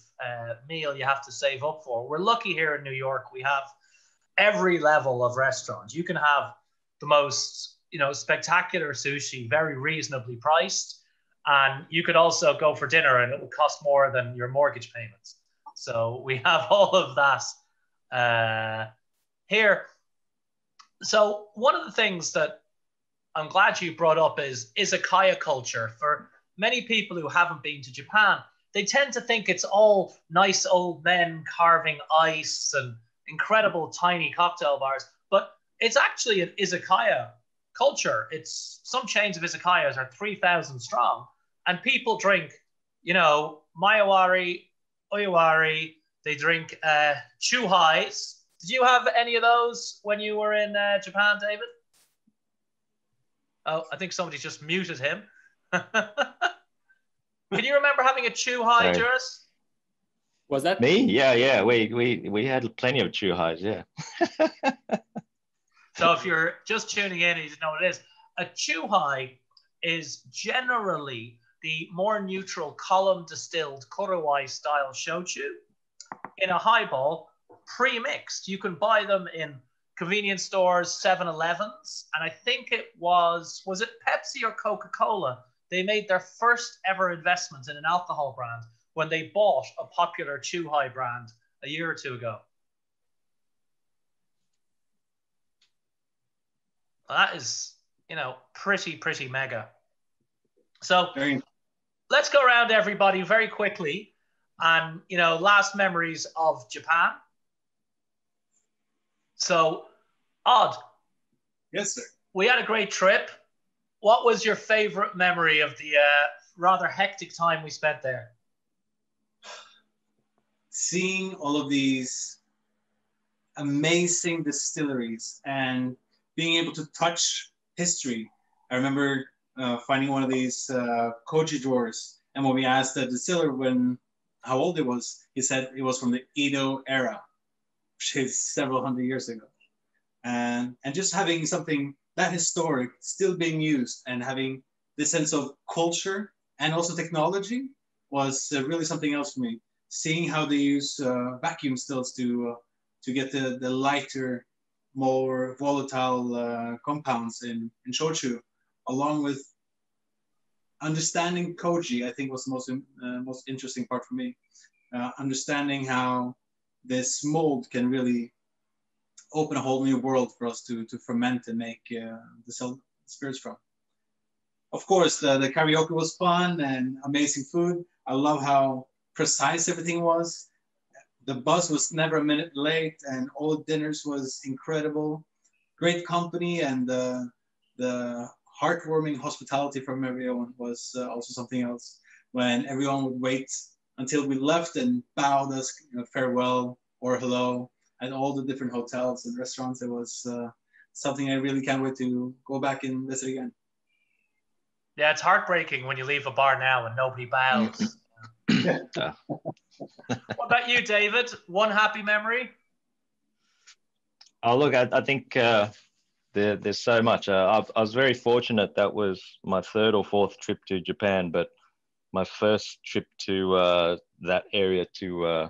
meal you have to save up for. We're lucky here in New York, we have every level of restaurants. You can have the most, you know, spectacular sushi, very reasonably priced. And you could also go for dinner and it will cost more than your mortgage payments. So we have all of that here. So one of the things that I'm glad you brought up is Isakaya culture. For many people who haven't been to Japan, they tend to think it's all nice old men carving ice and incredible tiny cocktail bars, but it's actually an Isakaya culture. It's some chains of Isakayas are 3,000 strong, and people drink, you know, Mae-wari, Oyu-wari, they drink Chuhais. Did you have any of those when you were in Japan, David? Oh, I think somebody just muted him. Can you remember having a Chuhai, Juris? Was that me? Yeah. We had plenty of Chuhais, yeah. So if you're just tuning in and you don't know what it is, a Chuhai is generally the more neutral column distilled Ori-wari style shochu in a highball, pre-mixed. You can buy them in convenience stores, 7-Elevens, and I think it was it Pepsi or Coca-Cola? They made their first ever investment in an alcohol brand when they bought a popular Chuhai brand a year or two ago. That is, you know, pretty mega. So let's go around everybody very quickly and, you know, last memories of Japan. So, Odd. Yes, sir. We had a great trip. What was your favorite memory of the rather hectic time we spent there? Seeing all of these amazing distilleries and being able to touch history. I remember finding one of these koji drawers, and when we asked the distiller how old it was, he said it was from the Edo era, which is several hundred years ago. And just having something that historic still being used and having this sense of culture and also technology was really something else for me. Seeing how they use vacuum stills to get the lighter, more volatile compounds in shochu, along with understanding koji, I think was the most interesting part for me. Understanding how this mold can really open a whole new world for us to ferment and make the spirits from. Of course, the karaoke was fun and amazing food. I love how precise everything was. The bus was never a minute late, and all the dinners was incredible. Great company, and the heartwarming hospitality from everyone was also something else. When everyone would wait until we left and bowed us farewell or hello at all the different hotels and restaurants, it was something I really can't wait to go back and visit again. Yeah, it's heartbreaking when you leave a bar now and nobody bows. What about you, David? One happy memory? Oh, look, I think there's so much. I was very fortunate. That was my third or fourth trip to Japan, but my first trip to that area, to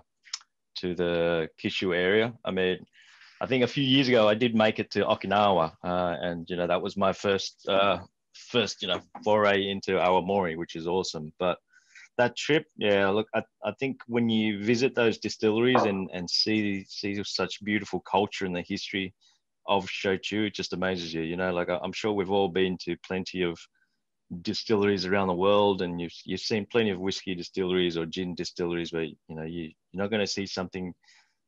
the Kyushu area. I mean, I think a few years ago I did make it to Okinawa, and that was my first foray into Awamori, which is awesome. But that trip, yeah, look, I think when you visit those distilleries and see such beautiful culture and the history of shochu, it just amazes you. Like I'm sure we've all been to plenty of distilleries around the world, and you've seen plenty of whiskey distilleries or gin distilleries, but you're not going to see something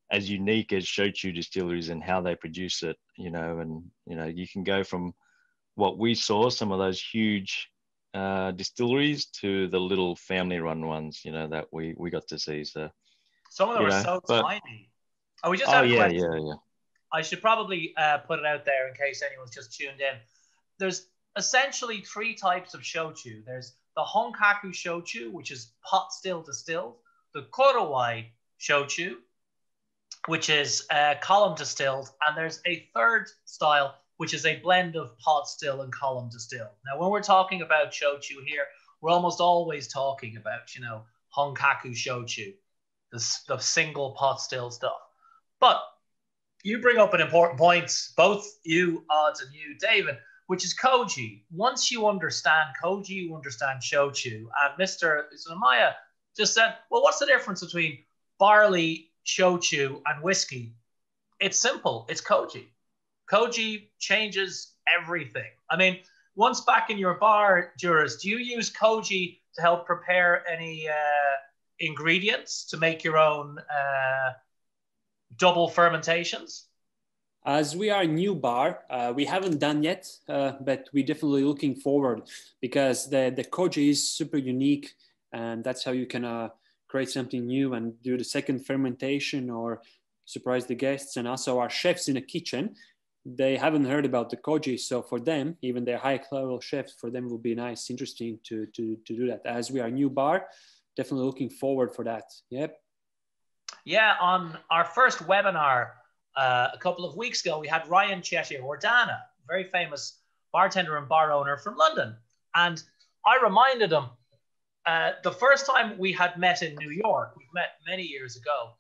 as unique as shochu distilleries and how they produce it. And you can go from what we saw, some of those huge distilleries, to the little family-run ones, that we got to see. So some of them are so tiny. We just have a question. Yeah. I should probably put it out there in case anyone's just tuned in. There's essentially three types of shochu. There's the honkaku shochu, which is pot still distilled, the korowai shochu, which is column distilled, and there's a third style, which is a blend of pot still and column distilled. Now, when we're talking about shochu here, we're almost always talking about, honkaku shochu, the single pot still stuff. But you bring up an important point, both you, Odds, and you, David, which is koji. Once you understand koji, you understand shochu. And Mr. Izumaya just said, well, what's the difference between barley, shochu, and whiskey? It's simple. It's koji. Koji changes everything. I mean, once back in your bar, Juris, do you use koji to help prepare any ingredients to make your own double fermentations? As we are a new bar, we haven't done yet, but we're definitely looking forward, because the koji is super unique And that's how you can create something new and do the second fermentation or surprise the guests. And also our chefs in the kitchen, they haven't heard about the koji. So for them, even their high level chefs, for them will be nice, interesting to do that. As we are a new bar, definitely looking forward for that. Yep. Yeah, on our first webinar a couple of weeks ago, we had Ryan Chetty-Ordana, very famous bartender and bar owner from London. And I reminded him, the first time we had met in New York, we've met many years ago,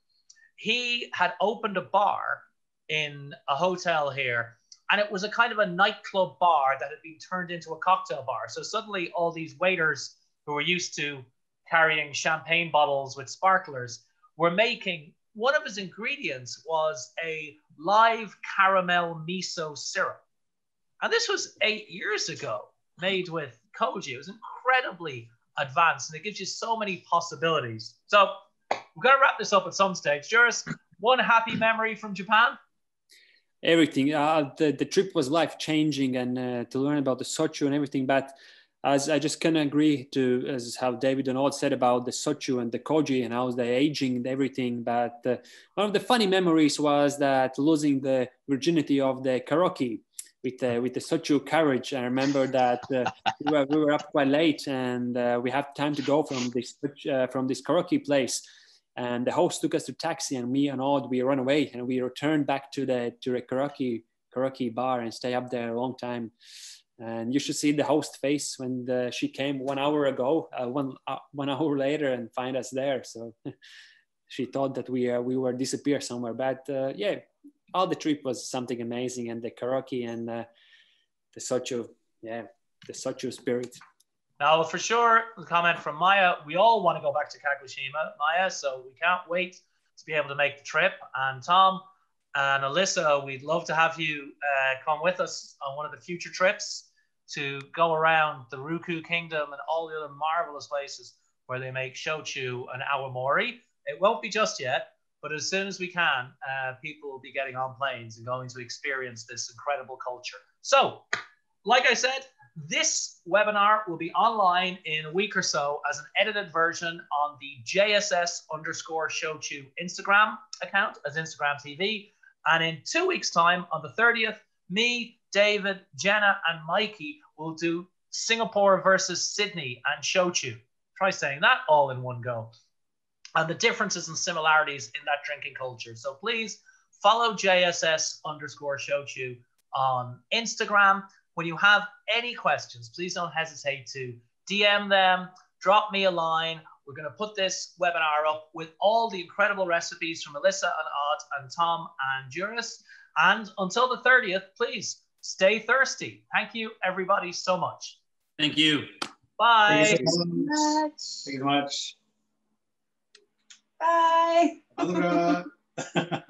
he had opened a bar in a hotel here, and it was a kind of a nightclub bar that had been turned into a cocktail bar. So suddenly all these waiters who were used to carrying champagne bottles with sparklers were making, one of his ingredients was a live caramel miso syrup. And this was 8 years ago, made with koji. It was incredibly advanced, and it gives you so many possibilities. So we're going to wrap this up at some stage. Juris, one happy memory from Japan? Everything. The trip was life-changing, and to learn about the Shochu and everything. But as I just can agree to as how David and Odd said about the Shochu and the koji and how they're aging and everything. But one of the funny memories was that losing the virginity of the karaoke with the Shochu carriage. I remember that we were up quite late, and we had time to go from this karaoke place. And the host took us to taxi, and me and Odd, we ran away, and we returned back to the karaoke bar and stay up there a long time. And you should see the host face when she came 1 hour ago, 1 hour later, and find us there. So she thought that we were disappear somewhere. But yeah, all the trip was something amazing, and the karaoke and the Shochu, yeah, the Shochu spirit. Now, for sure, the comment from Maya, we all want to go back to Kagoshima, Maya, so we can't wait to be able to make the trip. And Tom and Alyssa, we'd love to have you come with us on one of the future trips to go around the Ryukyu Kingdom and all the other marvelous places where they make shochu and awamori. It won't be just yet, but as soon as we can, people will be getting on planes and going to experience this incredible culture. So, like I said, this webinar will be online in a week or so as an edited version on the JSS_Shochu Instagram account as Instagram TV. And in 2 weeks' time, on the 30th, me, David, Jenna, and Mikey will do Singapore versus Sydney and Shochu. Try saying that all in one go. And the differences and similarities in that drinking culture. So please follow JSS_Shochu on Instagram. When you have any questions, please don't hesitate to DM them, drop me a line. We're going to put this webinar up with all the incredible recipes from Alyssa and Odd and Tom and Juris. And until the 30th, please stay thirsty. Thank you, everybody, so much. Thank you. Bye. Thank you so much. Thank you so much. Bye. Bye.